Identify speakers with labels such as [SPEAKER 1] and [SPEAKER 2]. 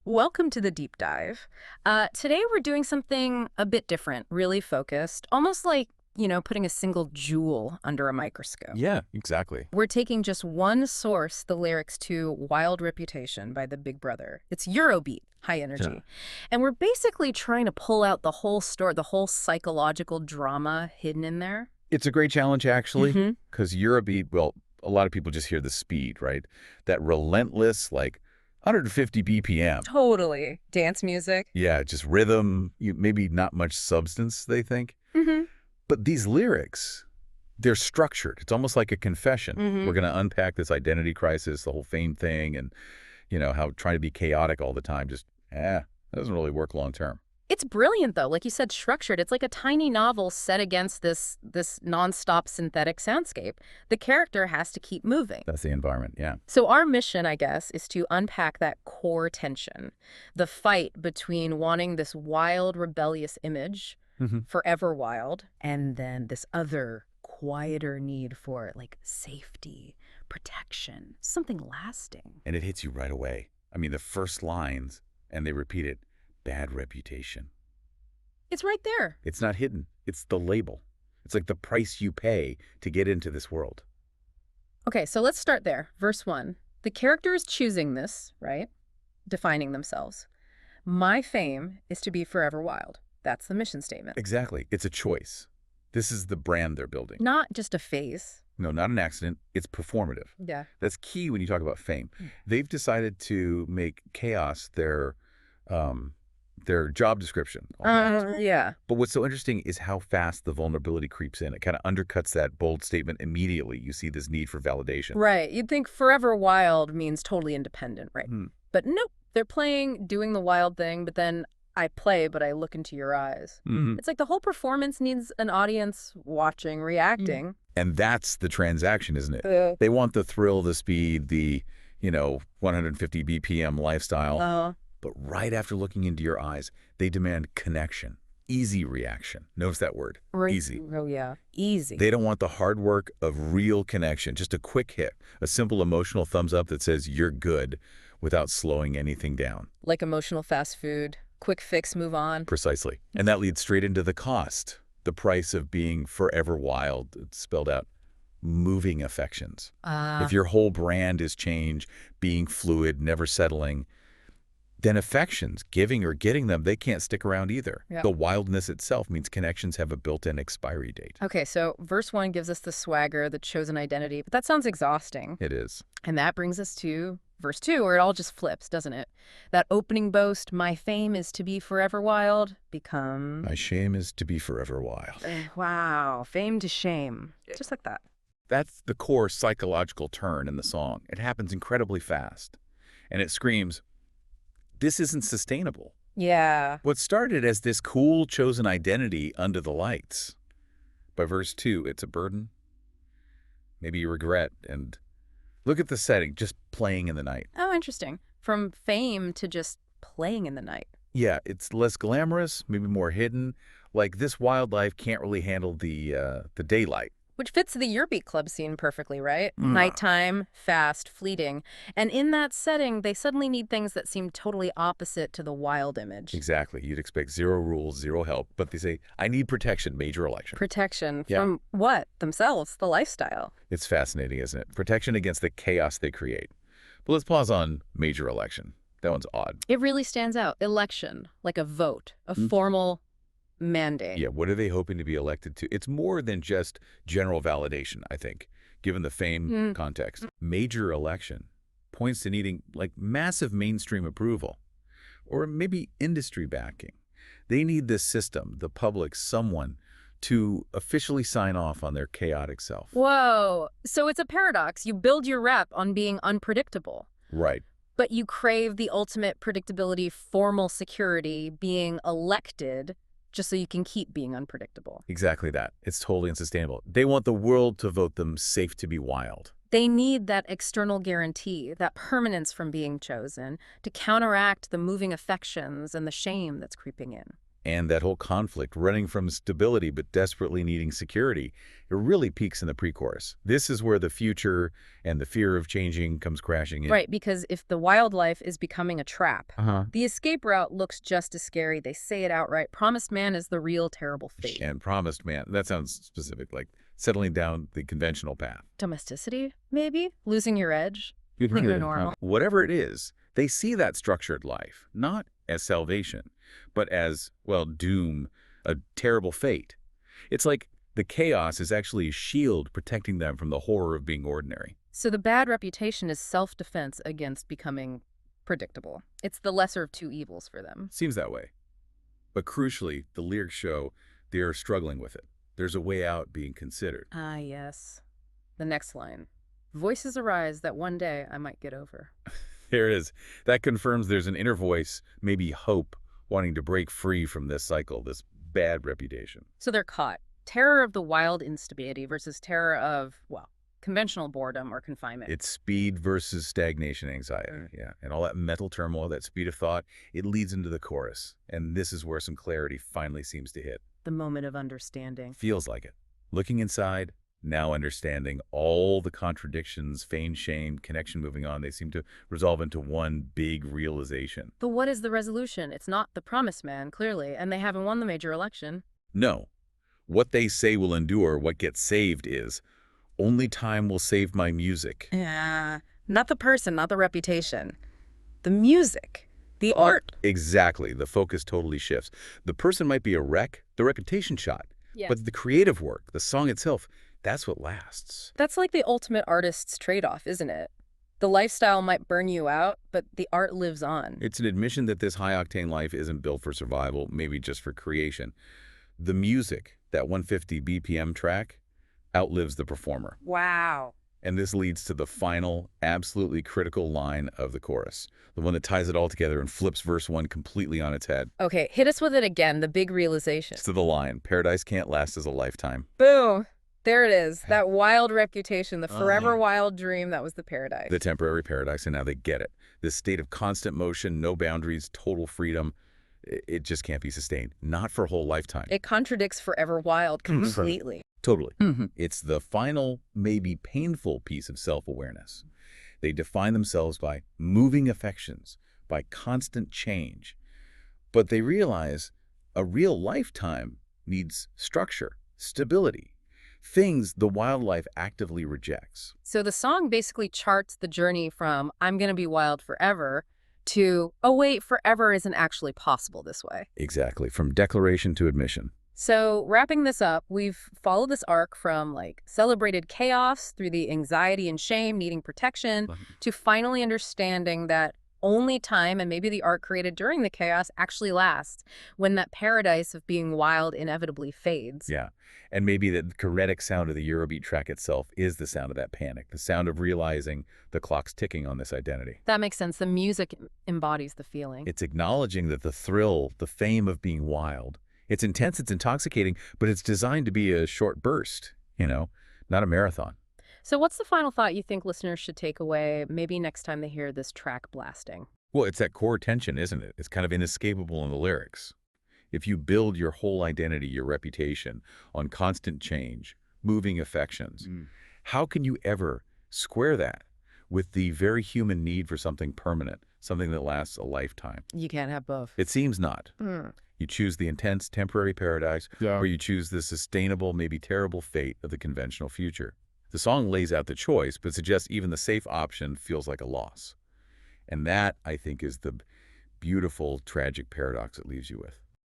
[SPEAKER 1] Welcome to the deep dive. Today we're doing something a bit different, really focused, almost like, putting a single jewel under a microscope.
[SPEAKER 2] Yeah, exactly.
[SPEAKER 1] We're taking just one source, the lyrics to Wild Reputation by the Big Brother. It's Eurobeat, high energy.
[SPEAKER 2] Yeah.
[SPEAKER 1] And we're basically trying to pull out the whole story, the whole psychological drama hidden in there.
[SPEAKER 2] It's a great challenge, actually,
[SPEAKER 1] hmm
[SPEAKER 2] because Eurobeat, well, a lot of people just hear the speed, right? That relentless, like 150 BPM.
[SPEAKER 1] Totally. Dance music.
[SPEAKER 2] Yeah, just rhythm, maybe not much substance, they think.
[SPEAKER 1] hmm
[SPEAKER 2] But these lyrics, they're structured. It's almost like a confession.
[SPEAKER 1] hmm
[SPEAKER 2] We're going to unpack this identity crisis, the whole fame thing, and, how trying to be chaotic all the time just, that doesn't really work long term.
[SPEAKER 1] It's brilliant, though. Like you said, structured. It's like a tiny novel set against this nonstop synthetic soundscape. The character has to keep moving.
[SPEAKER 2] That's the environment, yeah.
[SPEAKER 1] So our mission, I guess, is to unpack that core tension, the fight between wanting this wild, rebellious image, forever wild, and then this other, quieter need for, like, safety, protection, something lasting.
[SPEAKER 2] And it hits you right away. I mean, the first lines, and they repeat it, bad reputation.
[SPEAKER 1] It's right there.
[SPEAKER 2] It's not hidden. It's the label. It's like the price you pay to get into this world.
[SPEAKER 1] Okay, so let's start there. Verse 1. The character is choosing this, right? Defining themselves. My fame is to be forever wild. That's the mission statement.
[SPEAKER 2] Exactly. It's a choice. This is the brand they're building.
[SPEAKER 1] Not just a phase.
[SPEAKER 2] No, not an accident. It's performative.
[SPEAKER 1] Yeah.
[SPEAKER 2] That's key when you talk about fame. They've decided to make chaos their job description. Almost.
[SPEAKER 1] Yeah.
[SPEAKER 2] But what's so interesting is how fast the vulnerability creeps in. It kind of undercuts that bold statement immediately. You see this need for validation.
[SPEAKER 1] Right. You'd think forever wild means totally independent, right? But nope. They're doing the wild thing, but then I play, but I look into your eyes. It's like the whole performance needs an audience watching, reacting.
[SPEAKER 2] And that's the transaction, isn't it? They want the thrill, the speed, the, 150 BPM lifestyle. But right after looking into your eyes, they demand connection, easy reaction. Notice that word, easy.
[SPEAKER 1] Oh, yeah. Easy.
[SPEAKER 2] They don't want the hard work of real connection, just a quick hit, a simple emotional thumbs up that says you're good without slowing anything down.
[SPEAKER 1] Like emotional fast food, quick fix, move on.
[SPEAKER 2] Precisely. And that leads straight into the cost, the price of being forever wild. It's spelled out. Moving affections. If your whole brand is change, being fluid, never settling, then affections, giving or getting them, they can't stick around either.
[SPEAKER 1] Yep.
[SPEAKER 2] The wildness itself means connections have a built-in expiry date.
[SPEAKER 1] Okay, so verse 1 gives us the swagger, the chosen identity, but that sounds exhausting.
[SPEAKER 2] It is.
[SPEAKER 1] And that brings us to verse 2, where it all just flips, doesn't it? That opening boast, my fame is to be forever wild, becomes...
[SPEAKER 2] My shame is to be forever wild.
[SPEAKER 1] Wow, fame to shame. Just like that.
[SPEAKER 2] That's the core psychological turn in the song. It happens incredibly fast. And it screams, this isn't sustainable.
[SPEAKER 1] Yeah.
[SPEAKER 2] What started as this cool chosen identity under the lights, by verse 2, it's a burden, maybe you regret, and look at the setting, just playing in the night.
[SPEAKER 1] Oh, interesting. From fame to just playing in the night.
[SPEAKER 2] Yeah, it's less glamorous, maybe more hidden. Like this wildlife can't really handle the daylight.
[SPEAKER 1] Which fits the Eurobeat club scene perfectly, right? Nighttime, fast, fleeting. And in that setting, they suddenly need things that seem totally opposite to the wild image.
[SPEAKER 2] Exactly. You'd expect zero rules, zero help. But they say, I need protection, major election.
[SPEAKER 1] Protection
[SPEAKER 2] Yeah.
[SPEAKER 1] from what? Themselves, the lifestyle.
[SPEAKER 2] It's fascinating, isn't it? Protection against the chaos they create. But let's pause on major election. That one's odd.
[SPEAKER 1] It really stands out. Election, like a vote, a formal mandate.
[SPEAKER 2] Yeah, what are they hoping to be elected to? It's more than just general validation, I think, given the fame context. Major election points to needing like massive mainstream approval or maybe industry backing. They need this system, the public, someone to officially sign off on their chaotic self.
[SPEAKER 1] Whoa. So it's a paradox. You build your rep on being unpredictable.
[SPEAKER 2] Right.
[SPEAKER 1] But you crave the ultimate predictability, formal security, being elected just so you can keep being unpredictable.
[SPEAKER 2] Exactly that. It's totally unsustainable. They want the world to vote them safe to be wild.
[SPEAKER 1] They need that external guarantee, that permanence from being chosen, to counteract the moving affections and the shame that's creeping in.
[SPEAKER 2] And that whole conflict, running from stability but desperately needing security, it really peaks in the pre-chorus. This is where the future and the fear of changing comes crashing in.
[SPEAKER 1] Right, because if the wildlife is becoming a trap,
[SPEAKER 2] Uh-huh.
[SPEAKER 1] the escape route looks just as scary. They say it outright. Promised man is the real terrible fate.
[SPEAKER 2] And promised man, that sounds specific, like settling down the conventional path.
[SPEAKER 1] Domesticity, maybe? Losing your edge?
[SPEAKER 2] You'd
[SPEAKER 1] Think they're normal.
[SPEAKER 2] Whatever it is, they see that structured life, not as salvation, but as, well, doom, a terrible fate. It's like the chaos is actually a shield protecting them from the horror of being ordinary.
[SPEAKER 1] So the bad reputation is self-defense against becoming predictable. It's the lesser of two evils for them.
[SPEAKER 2] Seems that way. But crucially, the lyrics show they are struggling with it. There's a way out being considered.
[SPEAKER 1] Ah, yes. The next line. Voices arise that one day I might get over.
[SPEAKER 2] There it is. That confirms there's an inner voice, maybe hope, wanting to break free from this cycle, this bad reputation.
[SPEAKER 1] So they're caught. Terror of the wild instability versus terror of, well, conventional boredom or confinement.
[SPEAKER 2] It's speed versus stagnation anxiety. Yeah. And all that mental turmoil, that speed of thought, it leads into the chorus. And this is where some clarity finally seems to hit.
[SPEAKER 1] The moment of understanding.
[SPEAKER 2] Feels like it. Looking inside, now understanding all the contradictions, feigned shame, connection moving on, they seem to resolve into one big realization.
[SPEAKER 1] But what is the resolution? It's not the promised man, clearly, and they haven't won the major election.
[SPEAKER 2] No. What they say will endure, what gets saved is, only time will save my music.
[SPEAKER 1] Yeah, not the person, not the reputation. The music, the art.
[SPEAKER 2] Exactly. The focus totally shifts. The person might be a wreck, the reputation shot.
[SPEAKER 1] Yes.
[SPEAKER 2] But the creative work, the song itself, that's what lasts.
[SPEAKER 1] That's like the ultimate artist's trade-off, isn't it? The lifestyle might burn you out, but the art lives on.
[SPEAKER 2] It's an admission that this high-octane life isn't built for survival, maybe just for creation. The music, that 150 BPM track, outlives the performer.
[SPEAKER 1] Wow.
[SPEAKER 2] And this leads to the final, absolutely critical line of the chorus, the one that ties it all together and flips verse 1 completely on its head.
[SPEAKER 1] Okay, hit us with it again, the big realization.
[SPEAKER 2] It's to the line, paradise can't last as a lifetime.
[SPEAKER 1] Boom. There it is. That wild reputation, the forever wild dream, that was the paradise.
[SPEAKER 2] The temporary paradise, and now they get it. This state of constant motion, no boundaries, total freedom, it just can't be sustained. Not for a whole lifetime.
[SPEAKER 1] It contradicts forever wild completely.
[SPEAKER 2] Totally. It's the final, maybe painful piece of self-awareness. They define themselves by moving affections, by constant change. But they realize a real lifetime needs structure, stability, things the wildlife actively rejects.
[SPEAKER 1] So the song basically charts the journey from I'm going to be wild forever to, oh wait, forever isn't actually possible this way.
[SPEAKER 2] Exactly, from declaration to admission.
[SPEAKER 1] So wrapping this up, we've followed this arc from like celebrated chaos through the anxiety and shame needing protection to finally understanding that only time and maybe the art created during the chaos actually lasts when that paradise of being wild inevitably fades.
[SPEAKER 2] Yeah, and maybe the kinetic sound of the Eurobeat track itself is the sound of that panic, the sound of realizing the clock's ticking on this identity.
[SPEAKER 1] That makes sense. The music embodies the feeling.
[SPEAKER 2] It's acknowledging that the thrill, the fame of being wild, it's intense, it's intoxicating, but it's designed to be a short burst, not a marathon.
[SPEAKER 1] So what's the final thought you think listeners should take away maybe next time they hear this track blasting?
[SPEAKER 2] Well, it's that core tension, isn't it? It's kind of inescapable in the lyrics. If you build your whole identity, your reputation, on constant change, moving affections, how can you ever square that with the very human need for something permanent, something that lasts a lifetime?
[SPEAKER 1] You can't have both.
[SPEAKER 2] It seems not. You choose the intense, temporary paradise, or you choose the sustainable, maybe terrible fate of the conventional future. The song lays out the choice, but suggests even the safe option feels like a loss. And that, I think, is the beautiful, tragic paradox it leaves you with.